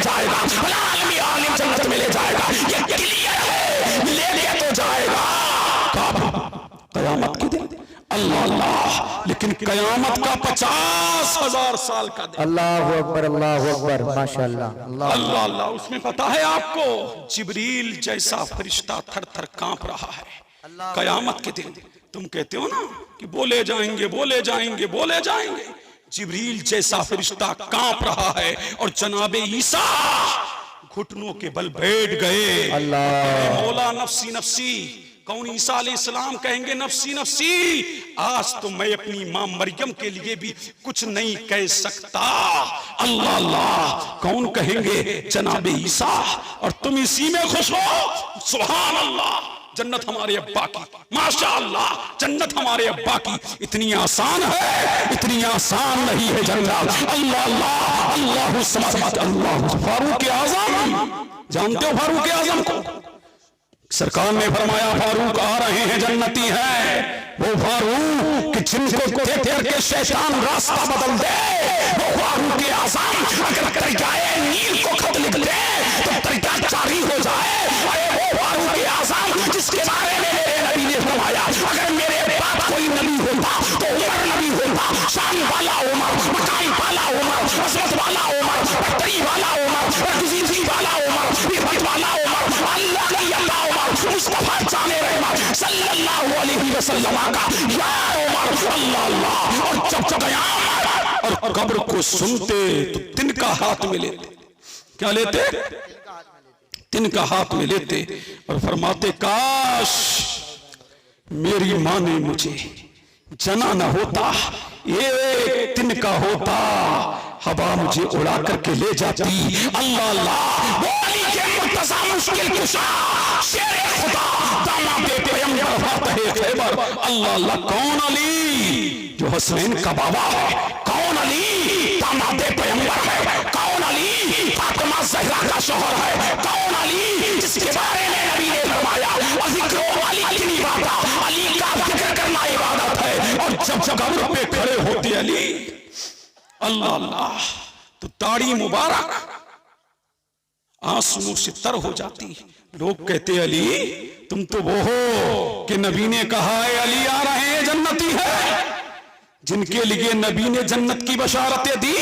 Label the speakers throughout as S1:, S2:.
S1: جائے گا، فلاں عالم جنت میں لے جائے گا، یہ کلیئر ہے، لے تو جائے گا قیامت کے دن۔ اللہ اللہ، لیکن قیامت کا 50,000 سال کا دن۔
S2: اللہ اکبر اللہ اکبر، ماشاءاللہ
S1: اللہ اللہ، اس میں پتا ہے آپ کو جبریل جیسا فرشتہ تھر تھر کانپ رہا ہے قیامت کے دن۔ تم کہتے ہو نا کہ بولے جائیں گے بولے جائیں گے بولے جائیں گے، جبریل جیسا فرشتہ کانپ رہا ہے، اور جناب عیسیٰ گھٹنوں کے بل بیٹھ گئے۔
S2: اللہ
S1: مولا نفسی نفسی، کون عیسیٰ علیہ السلام کہیں گے نفسی نفسی، آج تو میں اپنی ماں مریم کے لیے بھی کچھ نہیں کہہ سکتا۔ اللہ اللہ، کون کہیں گے جناب عیسیٰ، اور تم اسی میں خوش ہو۔ سبحان اللہ، جنت ہمارے ابا کی، ماشاءاللہ جنت ہمارے ابا کی۔ اتنی آسان ہے، اتنی آسان نہیں ہے جنت۔ اللہ اللہ، اللہ سمجھ، اللہ۔ فاروق اعظم، جانتے ہو فاروق اعظم کو؟ سرکار نے فرمایا فاروق آ رہے ہیں جنتی ہیں، وہ فاروق کہ جن کو دیکھ کے شیطان راستہ بدل دے، وہ فاروق اعظم اگر دریائے نیل کو خط لکھ دے تو دریا جاری ہو جائے۔ اے وہ فاروق اعظم جس کے بارے میں میرے نبی نے فرمایا اگر میرے بعد کوئی نبی ہوتا تو عمر نبی ہوتا، شان والا عمر، مقام والا عمر، عظمت والا عمر، برتری والا عمر، عزیزی والا عمر، عزت والا عمر، اللہ کی عطا عمر، مصطفیٰ جان رحمت صلی اللہ علیہ وسلم کا یا عمر۔ اللہ اللہ، اور جب قیامت اور قبر کو سنتے تو تن کا ہاتھ میں لیتے، کیا لیتے؟ تن کا ہاتھ میں لیتے اور فرماتے کاش میری ماں نے مجھے جنا نہ ہوتا، ایک تن کا ہوتا، ہوا مجھے اڑا کر کے لے جاتی۔ اللہ اللہ، وہ علی کے مرتضی مشکل کشا، شیر خدا، داماد پیغمبر فاتح خیبر۔ اللہ اللہ، کون علی جو حسنین کا بابا ہے؟ کون علی داماد پیغمبر ہے؟ کون علی فاطمہ زہرا کا شوہر ہے؟ کون علی جس کے بارے میں نبی نے فرمایا ذکر علی کی عبادت، علی کا ذکر کرنا عبادت ہے۔ اور جب قبر پہ کھڑے ہوتے علی، اللہ اللہ، تو داڑھی مبارک آنسو سے تر ہو جاتی۔ لوگ کہتے علی تم تو وہ ہو کہ نبی نے کہا ہے علی آ رہے ہیں جنتی ہے، جن کے لیے نبی نے جنت کی بشارتیں دی،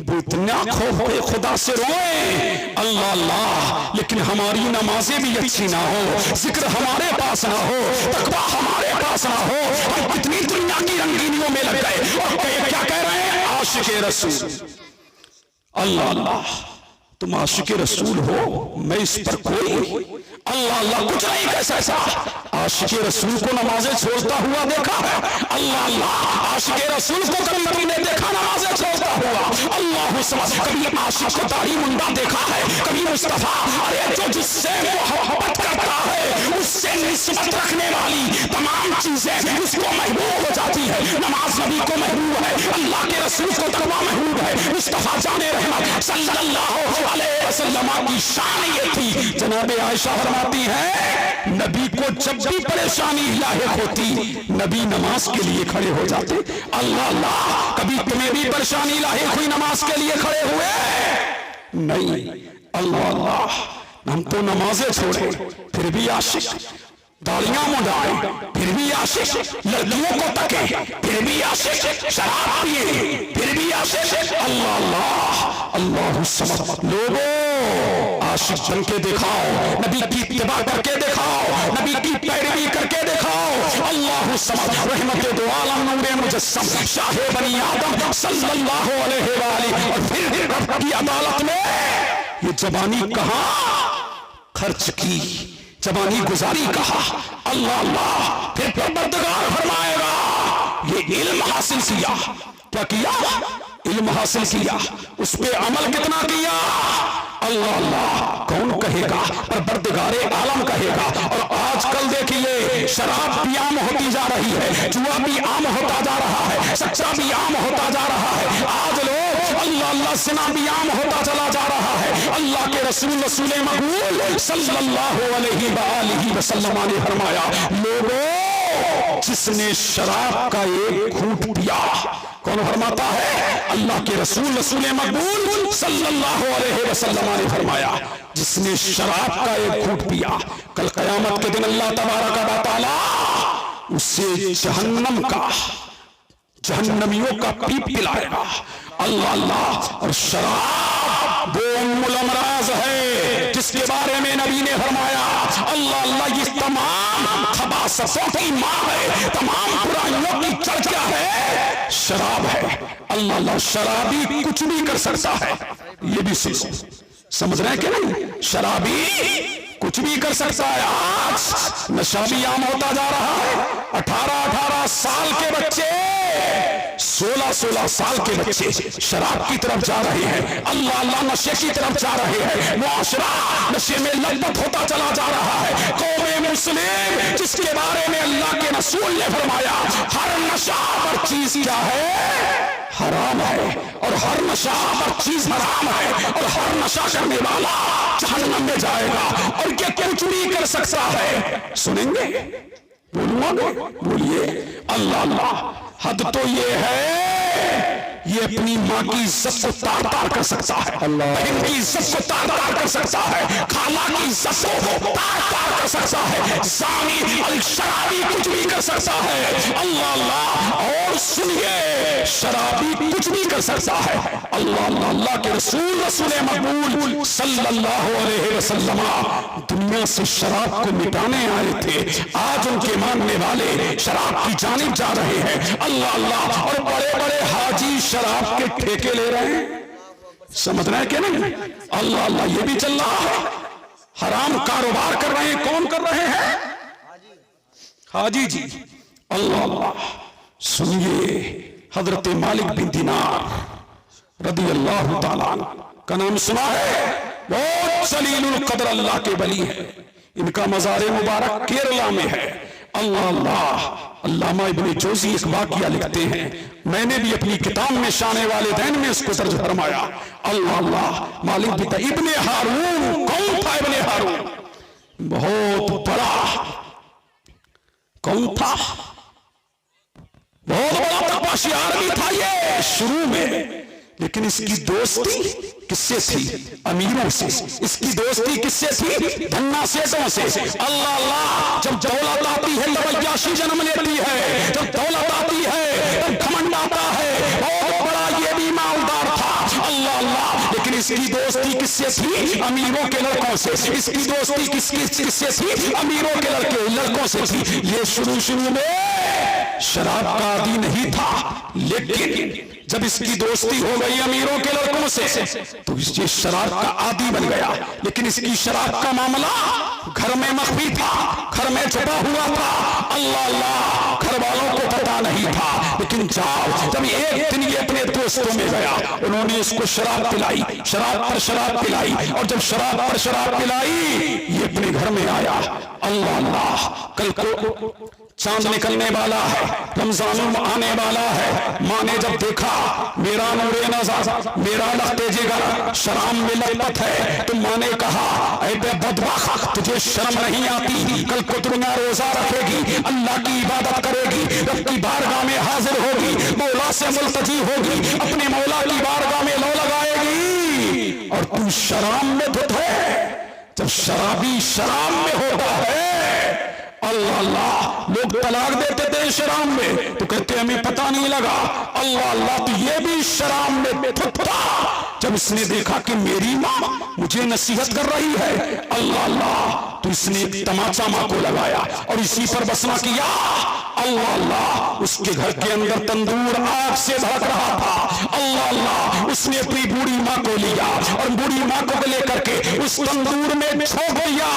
S1: وہ اتنا خوف خدا سے روئے۔ اللہ اللہ، لیکن ہماری نمازیں بھی اچھی نہ ہو، ذکر ہمارے پاس نہ ہو، تقویٰ ہمارے پاس نہ ہو، ہم کتنی دنیا کی رنگینیوں میں لگ گئے اور کیا کہہ رہے ہیں؟ عاشق رسول۔ اللہ اللہ، تم عاشق رسول ہو، میں اس پر کوئی اللہ اللہ کچھ نہیں کہہ سکتا۔ عاشق رسول کو نمازیں چھوڑتا ہوا دیکھا ہے؟ اللہ اللہ، عاشق رسول کو کبھی تم نے دیکھا نمازیں چھوڑتا ہوا؟ اللہ سمجھ، کبھی عاشق کو داڑھی منڈا دیکھا ہے؟ کبھی مصطفیٰ، ارے جو جس سے محبت کرتا ہے اس سے نسبت رکھنے والی تمام چیزیں اس کو محبوب ہو جاتی ہے۔ نماز نبی کو محبوب ہے، اللہ کے رسول کو تقویٰ محبوب ہے، مصطفیٰ جان رحمت صلی اللہ علیہ وسلم کی شان یہ تھی۔ جناب عائشہ فرماتی ہے نبی کو جب بھی پریشانی لاحق ہوتی نبی نماز کے لیے کھڑے ہو جاتے۔ اللہ اللہ، کبھی تمہیں بھی پریشانی لاحق ہوئی نماز کے لیے کھڑے ہوئے؟ نہیں۔ اللہ اللہ، ہم تو نمازیں چھوڑے پھر بھی عاشق، داڑیاں منڈائیں پھر بھی عاشق، لڑکیوں کو تکیں پھر بھی عاشق، شراب پیے پھر بھی عاشق۔ اللہ اللہ، اللہ سمجھ، لوگوں عاشق بن کے دکھاؤ، نبی کی اتباع کر کے دکھاؤ، نبی کی پیروی کر کے دکھاؤ۔ اللہ سمجھ، رحمت دو عالم نور مجسم شاہ بنی آدم صلی اللہ علیہ وآلہ، اور پھر رب کی عدالت میں یہ زبانی کہاں خرچ کی، زبانی گزاری کہا۔ اللہ اللہ، پھر پروردگار فرمائے گا یہ علم حاصل کیا، کیا کیا؟ علم حاصل کیا، اس پہ عمل کتنا کیا؟ اللہ اللہ، کون کہے گا؟ پروردگار عالم کہے گا۔ اور آج کل دیکھیے شراب بھی عام ہوتی جا رہی ہے، جوا بھی عام ہوتا جا رہا ہے، سچا بھی عام ہوتا جا رہا ہے۔ آج لوگ اللہ اللہ زنا بھی عام ہوتا چلا جا رہا ہے۔ اللہ کے رسول رسول مقبول صلی اللہ علیہ وآلہ وسلم نے فرمایا لوگوں جس نے شراب کا ایک گھونٹ پیا، کون فرماتا ہے؟ اللہ کے رسول رسول مقبول صلی اللہ علیہ وسلم نے فرمایا جس نے شراب کا ایک گھونٹ پیا کل قیامت کے دن اللہ تبارک و تعالی اسے جہنم کا جہنمیوں کا پیپ پلائے گا. اللہ اللہ. اور شراب وہ ام الامراض ہے جس کے بارے میں نبی نے فرمایا اللہ اللہ یہ تمام خباثتوں کی ماں ہے, تمام برائیوں کی جڑ کیا ہے؟ شراب ہے. اللہ اللہ. شرابی کچھ بھی کر سکتا ہے, یہ بھی سنو, سمجھ رہے ہیں کہ نہیں؟ شرابی کچھ بھی کر سکتا ہے. آج نشہ بھی عام ہوتا جا رہا ہے. 18 سال کے بچے, 16 سال کے بچے شراب کی طرف جا رہے ہیں. اللہ اللہ. نشے کی طرف جا رہے ہیں. معاشرہ نشے میں لبت ہوتا چلا جا رہا ہے. قوم مسلم جس کے بارے میں اللہ کے رسول نے فرمایا ہر نشہ پر چیز کیا ہے؟ حرام ہے. اور ہر نشہ پر چیز حرام ہے. اور ہر نشہ کرنے والا جہنم میں جائے گا. اور یہ کچھ بھی کر سکتا ہے. سنیں گے؟ بولوں گے؟ بولیے. اللہ اللہ. حد تو یہ ہے یہ اپنی ماں کی عزت کو تار تار کر سکتا ہے, بہن کی عزت کو تار تار کر سکتا ہے, خالہ کی عزت کو تار تار کر سکتا ہے, زانی الشرابی کچھ بھی کر سکتا ہے. اللہ اللہ. اور سنیے شرابی کچھ بھی کر سکتا ہے. اللہ اللہ. اللہ کے رسول رسول مقبول صلی اللہ علیہ وسلم دنیا سے شراب کو مٹانے آئے تھے. آج ان کے ماننے والے شراب کی جانب جا رہے ہیں. اللہ اللہ. اور بڑے بڑے حاجی شراب کے ٹھیکے لے رہے ہیں. سمجھ رہے ہیں کہ نہیں؟ اللہ اللہ. یہ بھی چل رہا ہے. حرام کاروبار کر رہے ہیں. کون کر رہے ہیں؟ حاجی جی. اللہ اللہ. سنیے حضرت مالک بن دینار رضی اللہ تعالیٰ کا نام سنا ہے؟ بہت جلیل القدر اللہ کے ولی ہیں. ان کا مزار مبارک کیرلا میں ہے. اللہ اللہ. علامہ ابن جوزی ایک واقعہ لکھتے ہیں, میں نے بھی اپنی کتاب میں شان والدین میں اس کو درج فرمایا. اللہ اللہ. مالک بن ابن ہارون. کون تھا ابن ہارون؟ بہت بڑا. کون تھا؟ بہت بڑا تقوی آدمی تھا یہ شروع میں, لیکن اس کی دوستی کس سے تھی؟ امیروں سے. اس کی دوستی کس سے تھی؟ دھنا سیٹوں سے. اللہ اللہ. جب دولت آتی ہے تب عیاشی جنم لیتی ہے. جب دولت آتی ہے تب گھمنڈ آتا ہے. بہت بڑا یہ بھی مالدار تھا. اللہ اللہ. لیکن اس کی دوستی کس سے تھی؟ امیروں کے لڑکوں سے. اس کی دوستی کس سے تھی؟ امیروں کے لڑکوں سے تھی. یہ شروع میں شراب کا عادی نہیں تھا, لیکن جب اس کی دوستی ہو گئی امیروں کے لڑکوں سے تو یہ شراب کا عادی بن گیا. لیکن اس کی شراب کا معاملہ گھر میں مخفی تھا, گھر میں چھپا ہوا تھا. اللہ اللہ. گھر والوں کو پتا نہیں تھا. لیکن جب ایک دن یہ اپنے دوستوں میں گیا, انہوں نے اس کو شراب پلائی, شراب پر شراب پلائی. اور جب شراب پر شراب پلائی یہ اپنے گھر میں آیا. اللہ اللہ. کل کو چاند نکلنے والا ہے, رمضان آنے والا ہے. ماں نے جب دیکھا میرا نور نظر, میرا لخت جگر شراب میں لپت ہے, تو ماں نے کہا اے بے بدبخت تجھے شرم نہیں آتی؟ کل کو دنیا روزہ رکھے گی, اللہ کی عبادت کرے گی, رب کی بارگاہ میں حاضر ہوگی, مولا سے ملتجی ہوگی, اپنے مولا کی بارگاہ میں لو لگائے گی, اور تم شراب میں دھت ہے. جب شرابی شراب میں ہوتا ہے, اللہ اللہ. لوگ طلاق دیتے تھے شراب میں تو کہتے ہمیں پتہ نہیں لگا. اللہ اللہ. تو یہ بھی شراب میں تھا. جب اس نے دیکھا کہ میری ماں مجھے نصیحت کر رہی ہے, اللہ اللہ, تو اس نے ایک تماچا ماں کو لگایا اور اسی پر بسنا کیا. اللہ اللہ. اس کے گھر کے اندر تندور آگ سے بھڑک رہا تھا. اللہ اللہ. اس نے اپنی بوڑھی ماں کو لیا اور بوڑھی ماں کو لے کر کے اس تندور میں چھوڑ دیا.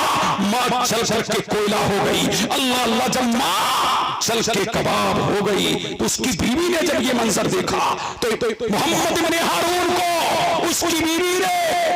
S1: ماں چل چل کے کوئلہ ہو گئی. اللہ اللہ. جب ماں چل کے کباب ہو گئی تو اس کی بیوی نے جب یہ منظر دیکھا تو محمد بن ہارون کو اس کی بیوی نے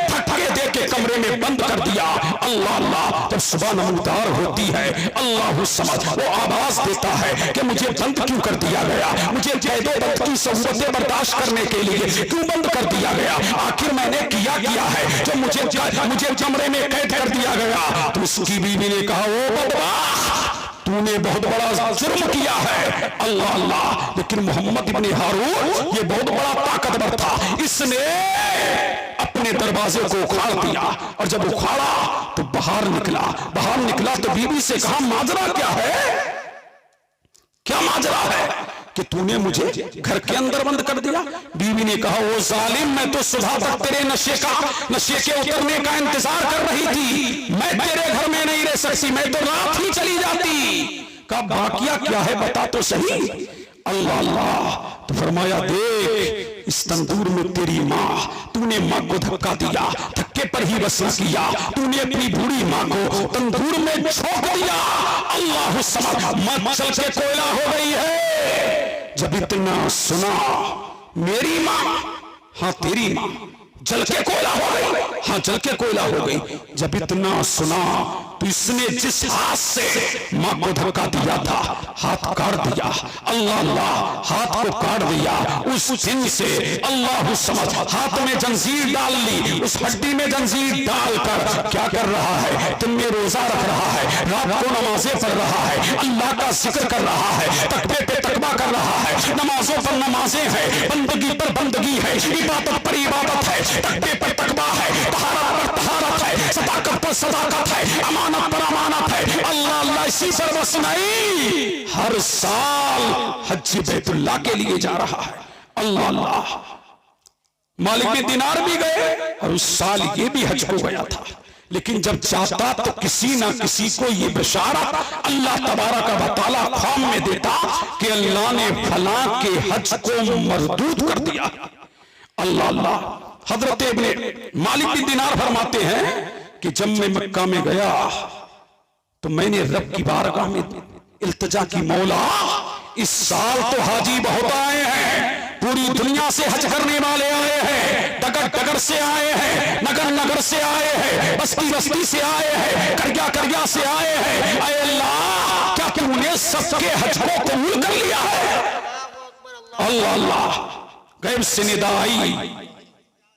S1: دھکے دے کے کمرے میں بند کر دیا. اللہ اللہ. جب صبح نمودار ہوتی ہے اللہ سمجھ وہ آواز دیتا ہے کہ مجھے بند کیوں کر دیا گیا, مجھے قید و بند کی صورتیں برداشت کرنے کے لیے کیوں بند کر دیا گیا, آخر میں نے کیا ہے جو مجھے کمرے میں قید کر دیا گیا. تو اس کی بیوی نے کہا او بدبخت تو نے بہت بڑا جرم کیا ہے. اللہ اللہ. لیکن محمد ابن ہارون یہ بہت بڑا طاقتور تھا, اس نے اپنے دروازے کو اکھاڑ دیا, اور جب اکھاڑا تو باہر نکلا تو بیوی سے کہا ماجرا کیا ہے, کیا ماجرا ہے کہ تو نے مجھے گھر کے اندر بند کر دیا. بیوی نے کہا وہ ظالم, میں تو صبح تک تیرے نشے کے اترنے کا انتظار کر رہی تھی, میں تیرے گھر میں نہیں رہ سکتی, میں تو رات ہی چلی جاتی. کہا باقیہ کیا ہے بتا تو صحیح. اللہ اللہ. تو فرمایا دیکھ اس تندور میں تیری ماں, تو نے ماں کو دھکا دیا, دھکے پر ہی بس نہ کیا, تو نے اپنی بوڑھی ماں کو تندور میں چھوڑ دیا. اللہ الصمد. ماں چل کے کوئلہ ہو گئی ہے. جب اتنا سنا میری ماں, ہاں تیری ماں جل کے کوئلہ ہو گئی, ہاں جل کے کوئلہ ہو گئی. جب اتنا سنا تو اس نے جس ہاتھ سے ماں کو دھکا دیا تھا ہاتھ کاٹ دیا. اللہ اللہ. ہاتھ کو کاٹ دیا. اس دن سے اللہ الصمد ہاتھ میں زنجیر ڈال لی, اس ہڈی میں زنجیر ڈال کر کیا کر رہا ہے, دن میں روزہ رکھ رہا ہے, رات کو نمازیں پڑھ رہا ہے, اللہ کا ذکر کر رہا ہے, تکبے پہ تکبہ کر رہا ہے, نمازوں پر نمازیں ہیں, بندگی پر بندگی ہے, عبادت پر عبادت ہے, تکبے پر تکبہ ہے, طہارت پر طہارت ہے, صداقت پر صداقت ہے, امانت پر امانت ہے. اللہ اللہ. اسی پر بس نہیں, ہر سال حج بیت اللہ کے لیے جا رہا ہے. اللہ اللہ. مالک بن دینار بھی گئے اور اس سال یہ بھی حج کو گیا تھا, لیکن جب جاتا تو کسی نہ کسی کو یہ بشارت اللہ تبارک و تعالی خواب میں دیتا کہ اللہ نے فلاں کے حج کو مردود کر دیا. اللہ اللہ. حضرت ابن مالک بن دینار فرماتے ہیں کہ جب میں مکہ میں گیا تو میں نے رب کی بارگاہ میں التجا کی, مولا اس سال تو حاجی بہت آئے ہیں, پوری دنیا سے حج کرنے والے آئے ہیں, ڈگر ڈگر سے آئے ہیں, نگر نگر سے آئے ہیں, بستی بستی سے آئے ہیں, کریا کریا سے آئے ہیں. اے اللہ کیا تو نے سب کے حج کو قبول کر لیا ہے؟ اللہ اللہ. غیب سے ندا آئی,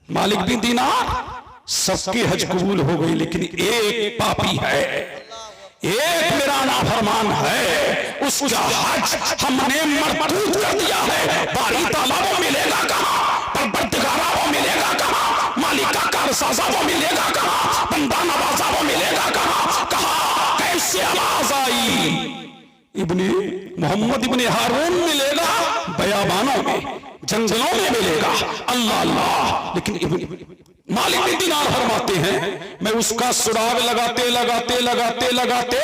S1: مالک بن دینار سب کے حج قبول ہو گئی, لیکن ایک پاپی ہے, ایک میرا نافرمان ہے, اس کا حج ہم نے مردود کر دیا ہے. باری تعالیٰ وہ ملے گا کہاں, پروردگارہ وہ ملے گا کہاں, مالکہ کارسازہ وہ ملے گا کہاں, بندہ نوازہ وہ ملے گا کہاں. کہاں کیسے آواز آئی, ابن محمد ابن ہارون ملے گا بیابانوں میں, جنگلوں میں ملے گا. اللہ اللہ. لیکن مالک بن دینار فرماتے ہیں میں اس کا سراغ لگاتے لگاتے لگاتے لگاتے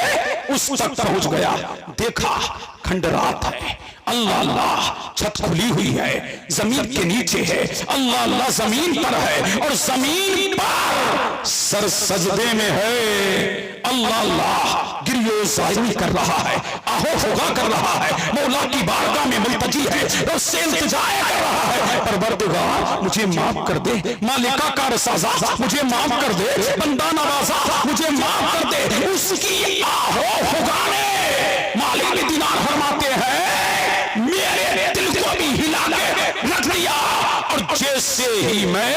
S1: اس تک پہنچ گیا, دیکھا کھنڈرات ہے. اللہ اللہ. چھت کھلی ہوئی ہے, زمین کے نیچے ہے. اللہ اللہ. زمین پر ہے اور زمین پر سر سجدے میں ہے. اللہ اللہ. گریو زائمی کر رہا ہے, آہو ہوگا کر رہا ہے, مولا کی بارگاہ میں ملتجی ہے اور سے التجا کر رہا ہے. پروردگار مجھے معاف کر دے, مالکہ کارسازہ مجھے معاف کر دے, بندہ نوازہ مجھے معاف کر دے. اس کی آہو ہوگا نے مالک بن دینار فرماتے ہیں میرے دل کو بھی ہلا کے رکھ دیا, اور جیسے ہی میں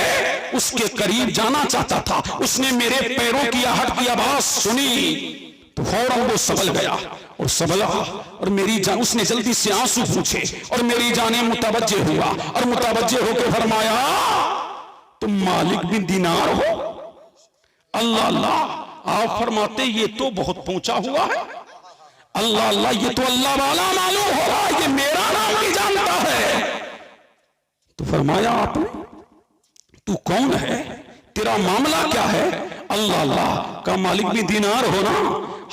S1: اس کے قریب جانا چاہتا تھا اس نے میرے پیروں کی آہٹ کی آواز سنی تو فوراً وہ سبل گیا اور سبلا, اور میری جان اس نے جلدی سے آنسو پوچھے اور میری جانیں متوجہ ہوا, اور متوجہ ہو کے فرمایا تم مالک بن دینار ہو؟ اللہ اللہ. آپ فرماتے یہ تو بہت پہنچا ہوا ہے. اللہ اللہ. یہ تو اللہ والا معلوم ہو رہا, یہ میرا نام بھی جانتا ہے. تو فرمایا آپ نے تو کون ہے, تیرا معاملہ کیا ہے؟ اللہ اللہ. کا مالک بن دینار ہو نا,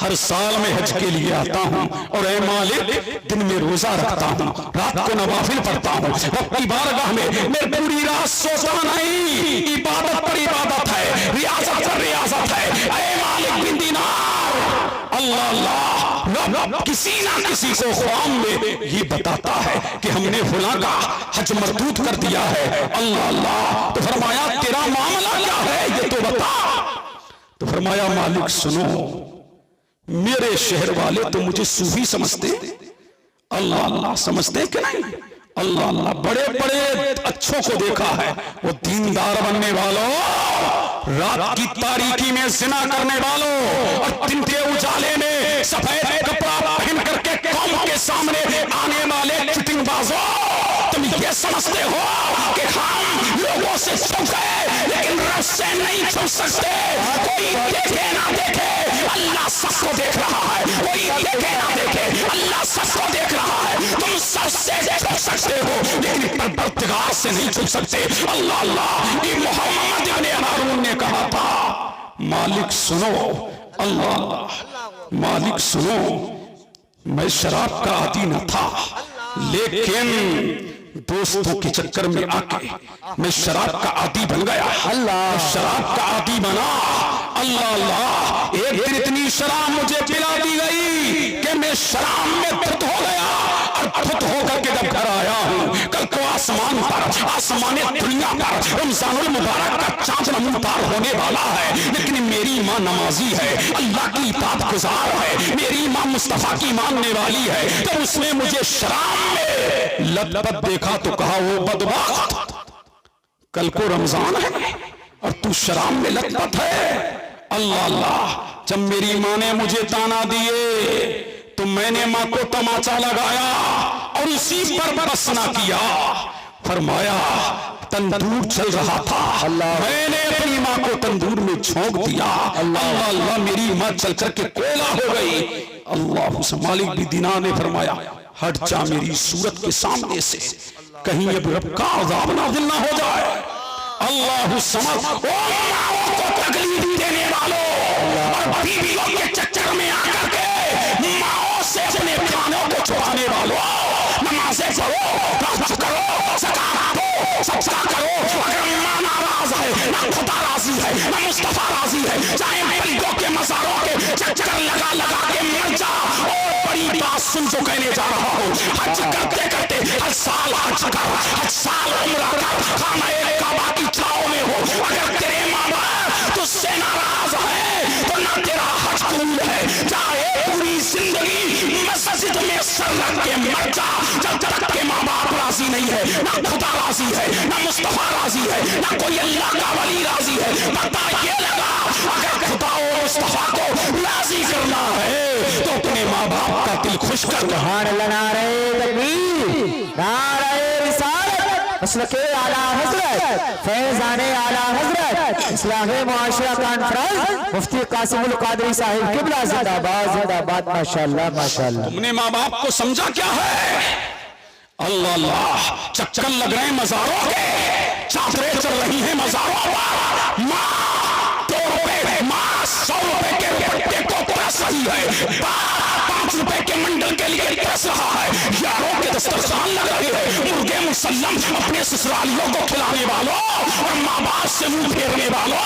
S1: ہر سال میں حج کے لیے آتا ہوں, اور اے مالک دن میں روزہ رکھتا ہوں, رات کو نوافل پڑھتا ہوں, رب کی بارگاہ میں پوری رات سوتا نہیں. عبادت پر عبادت ہے, ریاضت پر ریاضت ہے. اے مالک بن دینار. اللہ اللہ. رب کسی نہ کسی کو خواب میں یہ بتاتا ہے کہ ہم نے فلاں کا حج مردود کر دیا ہے. اللہ اللہ. تو فرمایا تیرا معاملہ کیا ہے یہ تو بتا. تو فرمایا مالک سنو, میرے شہر والے تو مجھے صوفی سمجھتے. اللہ اللہ. سمجھتے کہ نہیں؟ اللہ اللہ بڑے بڑے اچھوں کو دیکھا ہے، وہ دیندار بننے والوں، رات کی تاریکی میں زنا کرنے والوں اور دن کے اجالے میں سفید کپڑا پہن کر کے قوم کے سامنے آنے والے چٹنگ بازوں، تم یہ سمجھتے ہو کہ ہم لوگوں سے چھپ گئے لیکن رب سے نہیں چھپ سکتے. کوئی دیکھے نہ دیکھے اللہ سب کو دیکھ رہا ہے، کوئی دیکھے نہ دیکھے اللہ سب کو دیکھ رہا ہے. تم سب سے چھپ سکتے ہو لیکن پروردگار سے نہیں چھپ سکتے. اللہ اللہ، یہ محمد ابن ہارون نے کہا تھا مالک سنو، اللہ اللہ مالک سنو، میں شراب کا عادی نہ تھا لیکن دوستوں کے چکر میں آ کے میں شراب کا عادی بن گیا. اللہ شراب کا عادی بنا. اللہ اللہ، ایک دن اتنی شراب مجھے پلا دی گئی کہ میں شراب میں دھت ہو گیا، اور دھت ہو کر کے جب گھر آیا ہوں کل کو آسمان پر، آسمان دنیا پر رمضان المبارک کا چاند نمودار ہونے والا ہے، لیکن میری ماں نمازی ہے، اللہ کی اطاعت گزار ہے، میری ماں مصطفیٰ کی ماننے والی ہے. تو اس نے مجھے شراب میں لبت دیکھا تو کہا وہ بدبخت، کل کو رمضان ہے اور تو شراب میں لبت ہے. اللہ اللہ، جب میری ماں نے مجھے تانا دیے تو میں نے ماں کو تماچا لگایا اور اسی پر بس نہ کیا. فرمایا تندور چل رہا تھا، میں نے اپنی ماں کو تندور میں جھونک دیا. اللہ اللہ، میری ماں چل کر کے کوئلہ ہو گئی. اللہ سے مالک بھی دینار نے فرمایا ہٹ جا میری صورت کے سامنے سے، کہیں اب رب کا عذاب نازل نہ ہو جائے. اللہ سمجھ، او ماں کو تکلیف دینے والوں اور بیویوں کے چکر میں آ کر کے ماں سے اپنے کھانوں کو چھپانے والوں، نمازیں پڑھو، حج کرو، زکات دو، صدقہ کرو. اگر ماں ناراض ہے نہ خدا راضی ہے نہ مصطفیٰ راضی ہے، چاہے بلدوں کے مزاروں کے چکر لگا لگا کے مر جا. اور بڑی بات سن جو کہنے جا رہا ہوں، حج کرتے کرتے ہر سال حج کر، ہر سال عمرہ کر، خانہ کعبہ کی چھاؤں میں ہو. اگر تیرے ماں باپ تجھ سے ناراض ہے تو نہ تیرا حج قبول ہے. چاہے پوری زندگی مسجد میں سر رکھ کے مر جا، جب تک کہ ماں باپ راضی نہیں ہے، نہ خدا راضی ہے نہ مصطفیٰ راضی ہے نہ کوئی اللہ کا ولی راضی ہے. پتہ یہ لگا اگر خدا اور مصطفیٰ کو راضی کرنا ہے تو اپنے ماں باپ کا دل خوش کر.
S2: سبحان اللہ، نعرہ تکبیر، نعرہ رسالت، مسلک اعلیٰ حضرت، فیضان اعلیٰ حضرت، اصلاح معاشرہ کانفرنس، مفتی قاسم القادری صاحب قبلہ زندہ باد زندہ باد. ماشاءاللہ ماشاءاللہ.
S1: تم نے ماں باپ کو سمجھا کیا ہے؟ اللہ اللہ، چکر لگ رہے ہیں مزاروں کے، چادریں چل رہی ہیں مزاروں پر، ماں 2 روپے، ماں 100 روپے کے پٹے کو پرس رہی ہے، 5 روپے کے منڈل کے لیے پرس رہا ہے. یاروں کے دسترخوان لگ رہے ہیں، مرغے مسلم اپنے سسرالیوں کو کھلانے والوں اور ماں باپ سے منہ پھیرنے والوں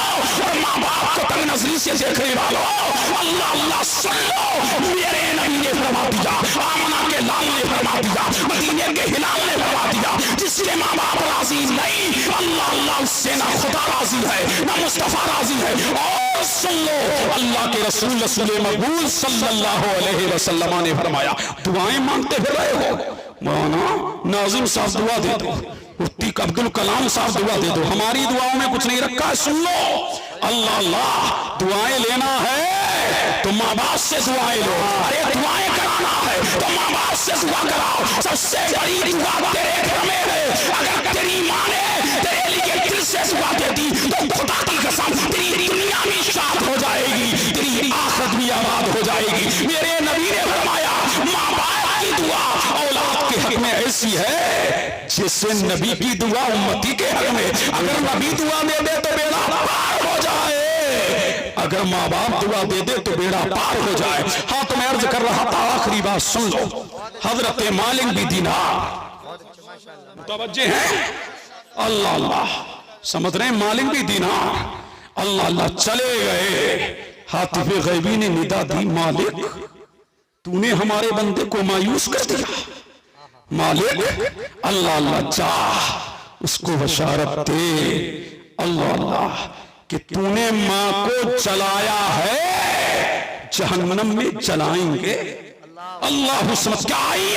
S1: اور ماں باپ کو تنگ نظری سے دیکھنے والوں. اللہ اللہ سن لو، میرے نبی نے فرما دیا، آمنہ کے لال نے فرما دیا، مدینے کے ہلال نے فرما دیا، جس کے ماں باپ راضی نہیں، اللہ اللہ اس سے نہ خدا راضی ہے نہ مصطفیٰ راضی ہے. اور سن لو، اللہ کے رسول رسول مقبول صلی اللہ علیہ وسلم نے فرمایا دعائیں مانگتے پھر رہے ہو، مولانا ناظم صاحب دعا دے دو، مفتی عبد الکلام صاحب دعا دے دو، ہماری دعاؤں میں کچھ نہیں رکھا ہے. سن لو، اللہ اللہ دعائیں لینا ہے تو ماں باپ سے دعائیں لو. ارے دعائیں کرانا ہے تو ماں باپ سے دعا کراؤ. سب سے بڑی دعا تیرے گھر میں ہے. اگر تیری ماں نے تیرے لیے دل سے دعا دے دی تو خدا کی قسم تیری دنیا بھی شاد ہو جائے گی، تیری آخرت بھی آباد ہو جائے گی. میرے نبی نے فرمایا ماں باپ کی دعا اولاد کے حق میں ایسی ہے جیسے نبی کی دعا امتی کے حق میں. اگر نبی دعا دے دے تو بیڑا پار ہو جائے، اگر ماں باپ دعا دے دے تو بیڑا پار ہو جائے. ہاں تو میں عرض کر رہا تھا، آخری بات سن لو. حضرت مالک بھی دینار متوجہ ہیں؟ اللہ اللہ سمجھ رہے ہیں؟ مالک بھی دینار. اللہ اللہ چلے گئے. حاطب غیبی نے ندا دی، مالک تو نے ہمارے بندے کو مایوس کر دیا. مالک اللہ اللہ چاہ اس کو بشارت دے، اللہ اللہ کہ تو نے ماں کو چلایا ہے جہنم میں چلائیں گے. اللہ سمجھ کیا آئی؟